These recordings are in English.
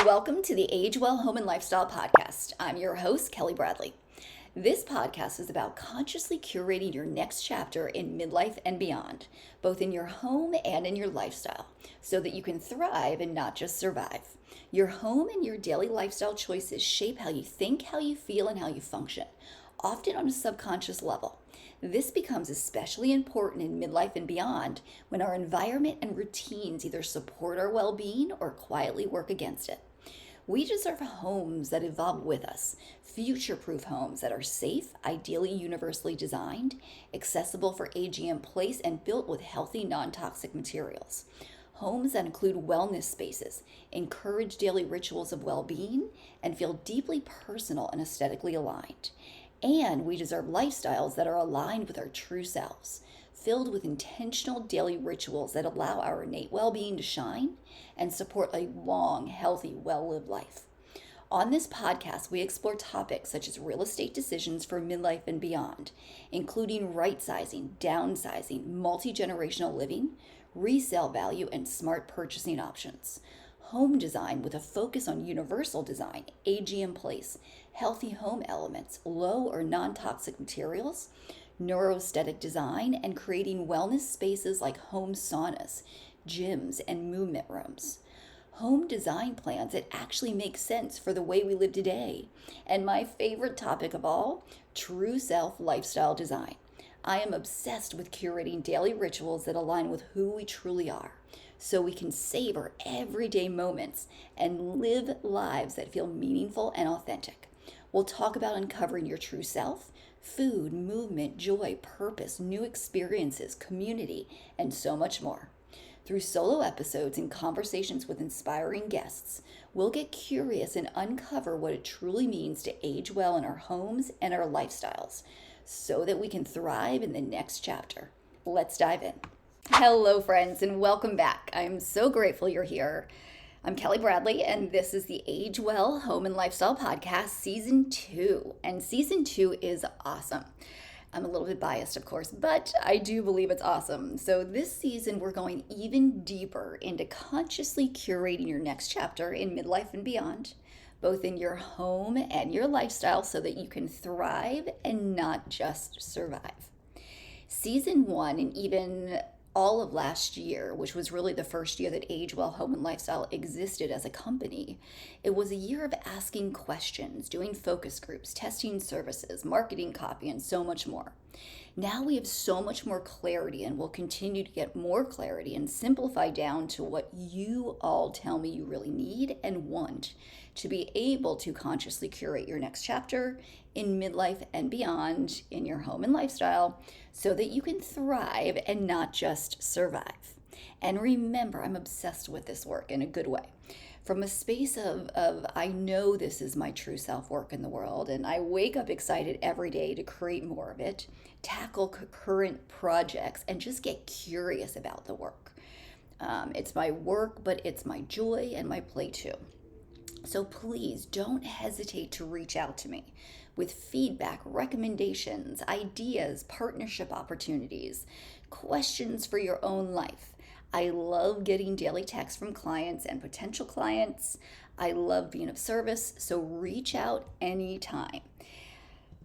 Welcome to the Age Well Home and Lifestyle Podcast. I'm your host, Kelly Bradley. This podcast is about consciously curating your next chapter in midlife and beyond, both in your home and in your lifestyle, so that you can thrive and not just survive. Your home and your daily lifestyle choices shape how you think, how you feel, and how you function, often on a subconscious level. This becomes especially important in midlife and beyond when our environment and routines either support our well-being or quietly work against it. We deserve homes that evolve with us, future-proof homes that are safe, ideally universally designed, accessible for aging in place, and built with healthy, non-toxic materials. Homes that include wellness spaces, encourage daily rituals of well-being, and feel deeply personal and aesthetically aligned. And we deserve lifestyles that are aligned with our true selves, filled with intentional daily rituals that allow our innate well-being to shine and support a long, healthy, well-lived life. On this podcast, we explore topics such as real estate decisions for midlife and beyond, including right-sizing, downsizing, multi-generational living, resale value, and smart purchasing options. Home design with a focus on universal design, aging in place, healthy home elements, low or non-toxic materials, neuroaesthetic design, and creating wellness spaces like home saunas, gyms, and movement rooms. Home design plans that actually make sense for the way we live today. And my favorite topic of all, true self lifestyle design. I am obsessed with curating daily rituals that align with who we truly are, so we can savor everyday moments and live lives that feel meaningful and authentic. We'll talk about uncovering your true self, food, movement, joy, purpose, new experiences, community, and so much more. Through solo episodes and conversations with inspiring guests, we'll get curious and uncover what it truly means to age well in our homes and our lifestyles, so that we can thrive in the next chapter. Let's dive in. Hello, friends, and welcome back. I'm so grateful you're here. I'm Kelly Bradley, and this is the Age Well Home and Lifestyle Podcast, Season 2. And Season 2 is awesome. I'm a little bit biased, of course, but I do believe it's awesome. So this season, we're going even deeper into consciously curating your next chapter in midlife and beyond, both in your home and your lifestyle, so that you can thrive and not just survive. Season 1, and even all of last year, which was really the first year that Age Well Home and Lifestyle existed as a company, it was a year of asking questions, doing focus groups, testing services, marketing copy, and so much more. Now we have so much more clarity, and we'll continue to get more clarity and simplify down to what you all tell me you really need and want to be able to consciously curate your next chapter in midlife and beyond in your home and lifestyle, so that you can thrive and not just survive. And remember, I'm obsessed with this work in a good way. From a space of I know this is my true self work in the world, and I wake up excited every day to create more of it, tackle current projects, and just get curious about the work. It's my work, but it's my joy and my play too. So please don't hesitate to reach out to me with feedback, recommendations, ideas, partnership opportunities, questions for your own life. I love getting daily texts from clients and potential clients. I love being of service, so reach out anytime.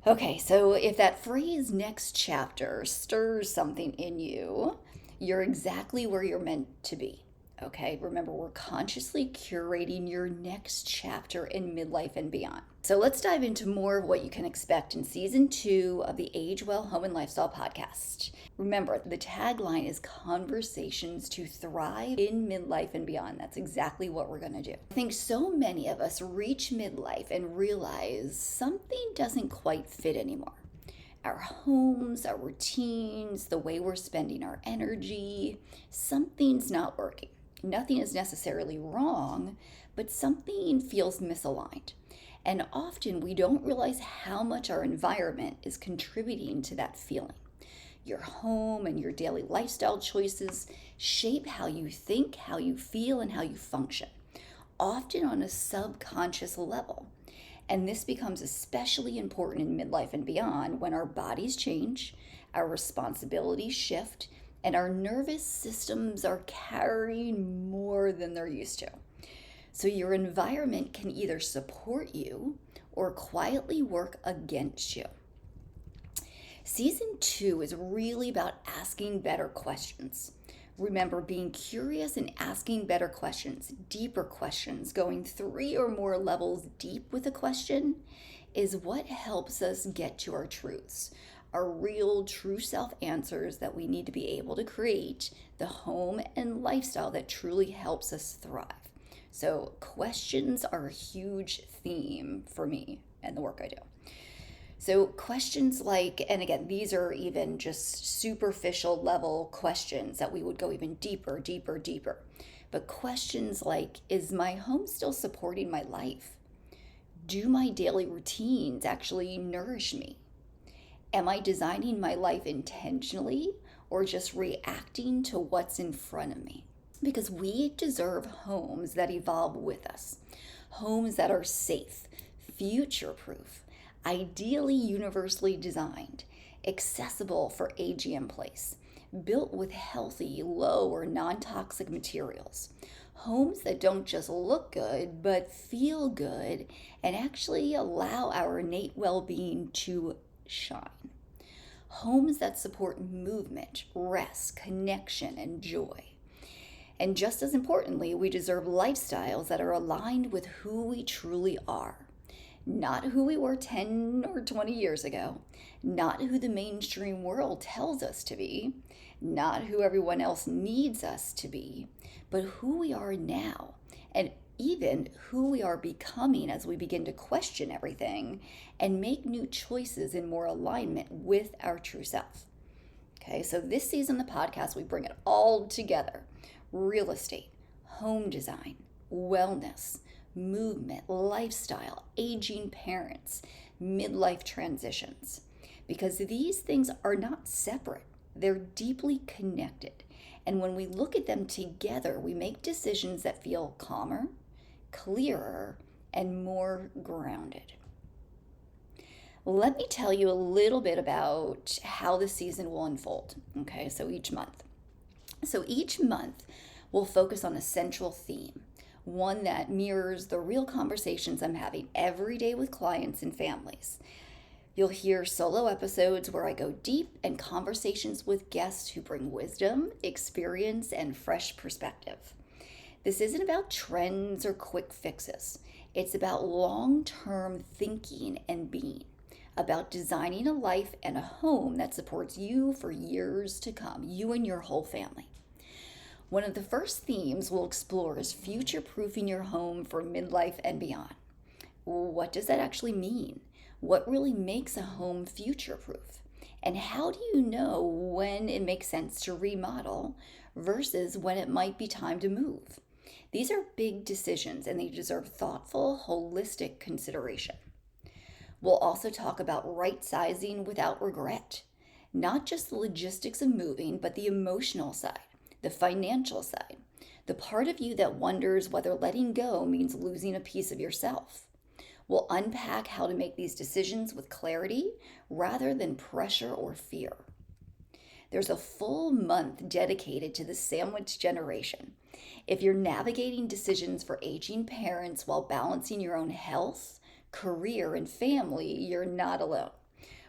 Okay, so if that phrase next chapter stirs something in you, you're exactly where you're meant to be. Okay, remember, we're consciously curating your next chapter in midlife and beyond. So let's dive into more of what you can expect in Season 2 of the Age Well Home and Lifestyle Podcast. Remember, the tagline is Conversations to Thrive in Midlife and Beyond. That's exactly what we're going to do. I think so many of us reach midlife and realize something doesn't quite fit anymore. Our homes, our routines, the way we're spending our energy, something's not working. Nothing is necessarily wrong, but something feels misaligned. And often we don't realize how much our environment is contributing to that feeling. Your home and your daily lifestyle choices shape how you think, how you feel, and how you function, often on a subconscious level. And this becomes especially important in midlife and beyond when our bodies change, our responsibilities shift, and our nervous systems are carrying more than they're used to. So your environment can either support you or quietly work against you. Season 2 is really about asking better questions. Remember, being curious and asking better questions, deeper questions, going 3 or more levels deep with a question is what helps us get to our truths, our real true self answers that we need to be able to create the home and lifestyle that truly helps us thrive. So questions are a huge theme for me and the work I do. So questions like, and again, these are even just superficial level questions that we would go even deeper, deeper, deeper. But questions like, is my home still supporting my life? Do my daily routines actually nourish me? Am I designing my life intentionally or just reacting to what's in front of me? Because we deserve homes that evolve with us, homes that are safe, future-proof, ideally universally designed, accessible for aging in place, built with healthy, low or non-toxic materials, homes that don't just look good, but feel good and actually allow our innate well-being to shine. Homes that support movement, rest, connection, and joy. And just as importantly, we deserve lifestyles that are aligned with who we truly are. Not who we were 10 or 20 years ago, not who the mainstream world tells us to be, not who everyone else needs us to be, but who we are now, and even who we are becoming as we begin to question everything and make new choices in more alignment with our true self. Okay, so this season of the podcast, we bring it all together. Real estate, home design, wellness, movement, lifestyle, aging parents, midlife transitions. Because these things are not separate, they're deeply connected. And when we look at them together, we make decisions that feel calmer, clearer, and more grounded. Let me tell you a little bit about how the season will unfold. Okay, so each month. Each month, we'll focus on a central theme, one that mirrors the real conversations I'm having every day with clients and families. You'll hear solo episodes where I go deep and conversations with guests who bring wisdom, experience, and fresh perspective. This isn't about trends or quick fixes. It's about long-term thinking and being, about designing a life and a home that supports you for years to come, you and your whole family. One of the first themes we'll explore is future-proofing your home for midlife and beyond. What does that actually mean? What really makes a home future-proof? And how do you know when it makes sense to remodel versus when it might be time to move? These are big decisions and they deserve thoughtful, holistic consideration. We'll also talk about right-sizing without regret. Not just the logistics of moving, but the emotional side, the financial side, the part of you that wonders whether letting go means losing a piece of yourself. We'll unpack how to make these decisions with clarity rather than pressure or fear. There's a full month dedicated to the sandwich generation. If you're navigating decisions for aging parents while balancing your own health, career, and family, you're not alone.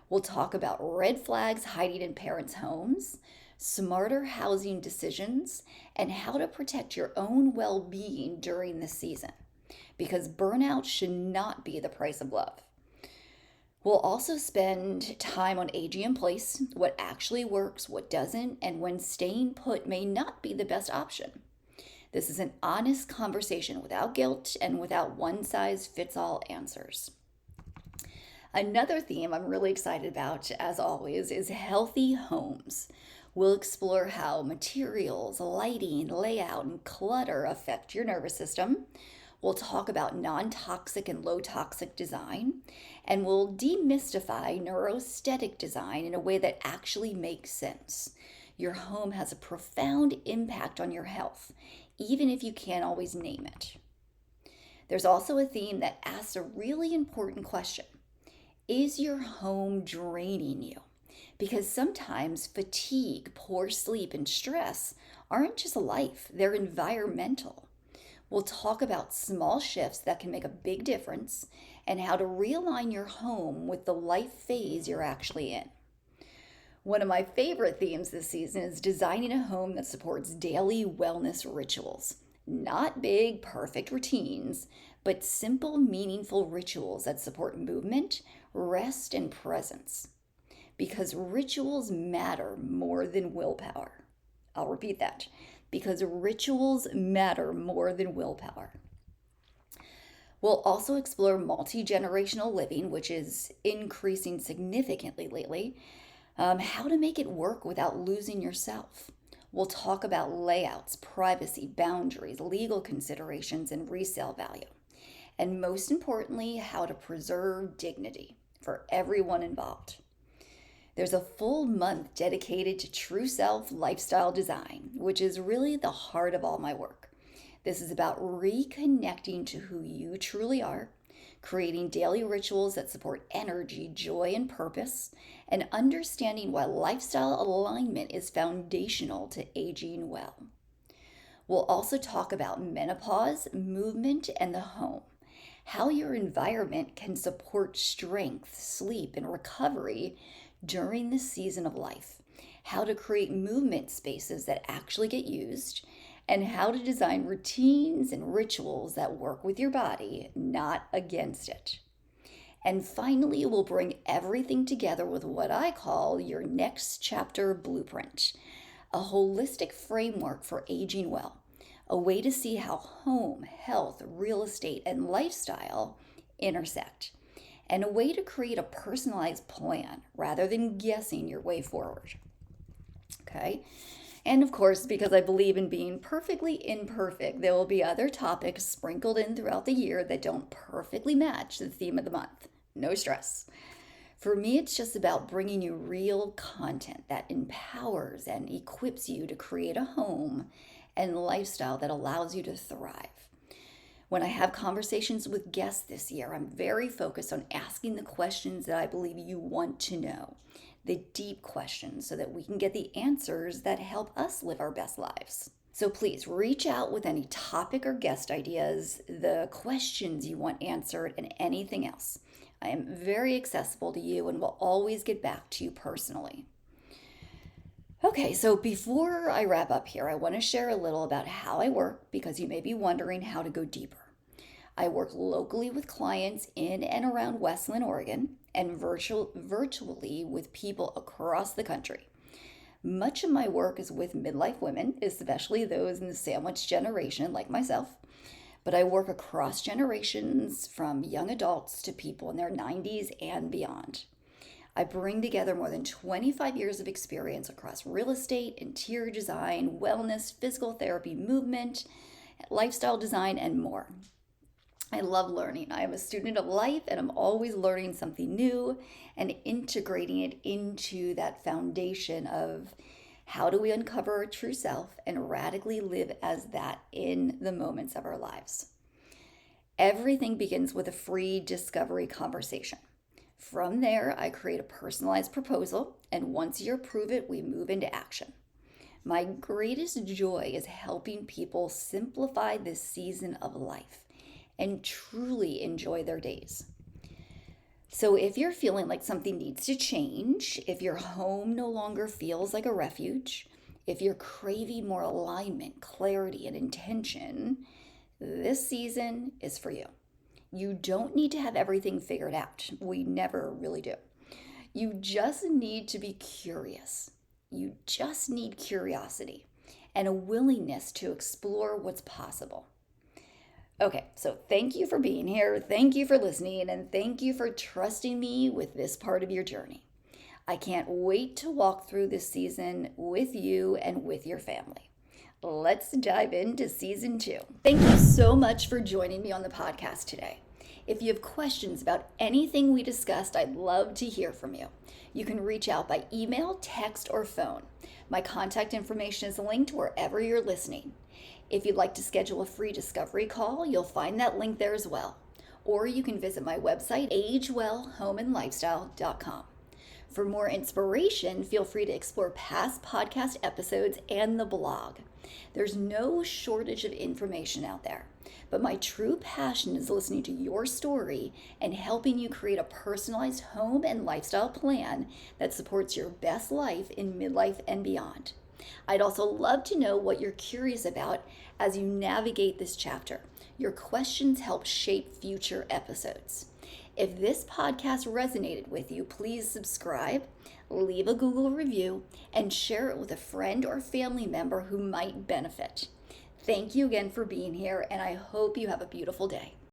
We'll talk about red flags hiding in parents' homes, smarter housing decisions, and how to protect your own well-being during the season. Because burnout should not be the price of love. We'll also spend time on aging in place, what actually works, what doesn't, and when staying put may not be the best option. This is an honest conversation without guilt and without one-size-fits-all answers. Another theme I'm really excited about, as always, is healthy homes. We'll explore how materials, lighting, layout, and clutter affect your nervous system. We'll talk about non-toxic and low-toxic design, and we'll demystify neuroaesthetic design in a way that actually makes sense. Your home has a profound impact on your health, even if you can't always name it. There's also a theme that asks a really important question. Is your home draining you? Because sometimes fatigue, poor sleep, and stress aren't just life, they're environmental. We'll talk about small shifts that can make a big difference and how to realign your home with the life phase you're actually in. One of my favorite themes this season is designing a home that supports daily wellness rituals. Not big, perfect routines, but simple, meaningful rituals that support movement, rest, and presence. Because rituals matter more than willpower. I'll repeat that. Because rituals matter more than willpower. We'll also explore multi-generational living, which is increasing significantly lately. How to make it work without losing yourself. We'll talk about layouts, privacy, boundaries, legal considerations, and resale value. And most importantly, how to preserve dignity for everyone involved. There's a full month dedicated to true self lifestyle design, which is really the heart of all my work. This is about reconnecting to who you truly are, creating daily rituals that support energy, joy, and purpose, and understanding why lifestyle alignment is foundational to aging well. We'll also talk about menopause, movement, and the home, how your environment can support strength, sleep, and recovery during this season of life, how to create movement spaces that actually get used, and how to design routines and rituals that work with your body, not against it. And finally, we'll bring everything together with what I call your next chapter blueprint, a holistic framework for aging well, a way to see how home, health, real estate, and lifestyle intersect, and a way to create a personalized plan rather than guessing your way forward. Okay? And of course, because I believe in being perfectly imperfect, there will be other topics sprinkled in throughout the year that don't perfectly match the theme of the month. No stress. For me, it's just about bringing you real content that empowers and equips you to create a home and lifestyle that allows you to thrive. When I have conversations with guests this year, I'm very focused on asking the questions that I believe you want to know, the deep questions, so that we can get the answers that help us live our best lives. So please reach out with any topic or guest ideas, the questions you want answered, and anything else. I am very accessible to you and will always get back to you personally. Okay, so before I wrap up here, I want to share a little about how I work, because you may be wondering how to go deeper. I work locally with clients in and around Westland, Oregon, and virtually with people across the country. Much of my work is with midlife women, especially those in the sandwich generation like myself. But I work across generations, from young adults to people in their 90s and beyond. I bring together more than 25 years of experience across real estate, interior design, wellness, physical therapy, movement, lifestyle design, and more. I love learning. I am a student of life, and I'm always learning something new and integrating it into that foundation of how do we uncover our true self and radically live as that in the moments of our lives. Everything begins with a free discovery conversation. From there, I create a personalized proposal, and once you approve it, we move into action. My greatest joy is helping people simplify this season of life and truly enjoy their days. So if you're feeling like something needs to change, if your home no longer feels like a refuge, if you're craving more alignment, clarity, and intention, this season is for you. You don't need to have everything figured out. We never really do. You just need to be curious. You just need curiosity and a willingness to explore what's possible. Okay, so thank you for being here, thank you for listening, and thank you for trusting me with this part of your journey. I can't wait to walk through this season with you and with your family. Let's dive into season 2. Thank you so much for joining me on the podcast today. If you have questions about anything we discussed, I'd love to hear from you. You can reach out by email, text, or phone. My contact information is linked wherever you're listening. If you'd like to schedule a free discovery call, you'll find that link there as well. Or you can visit my website, agewellhomeandlifestyle.com. For more inspiration, feel free to explore past podcast episodes and the blog. There's no shortage of information out there, but my true passion is listening to your story and helping you create a personalized home and lifestyle plan that supports your best life in midlife and beyond. I'd also love to know what you're curious about as you navigate this chapter. Your questions help shape future episodes. If this podcast resonated with you, please subscribe, leave a Google review, and share it with a friend or family member who might benefit. Thank you again for being here, and I hope you have a beautiful day.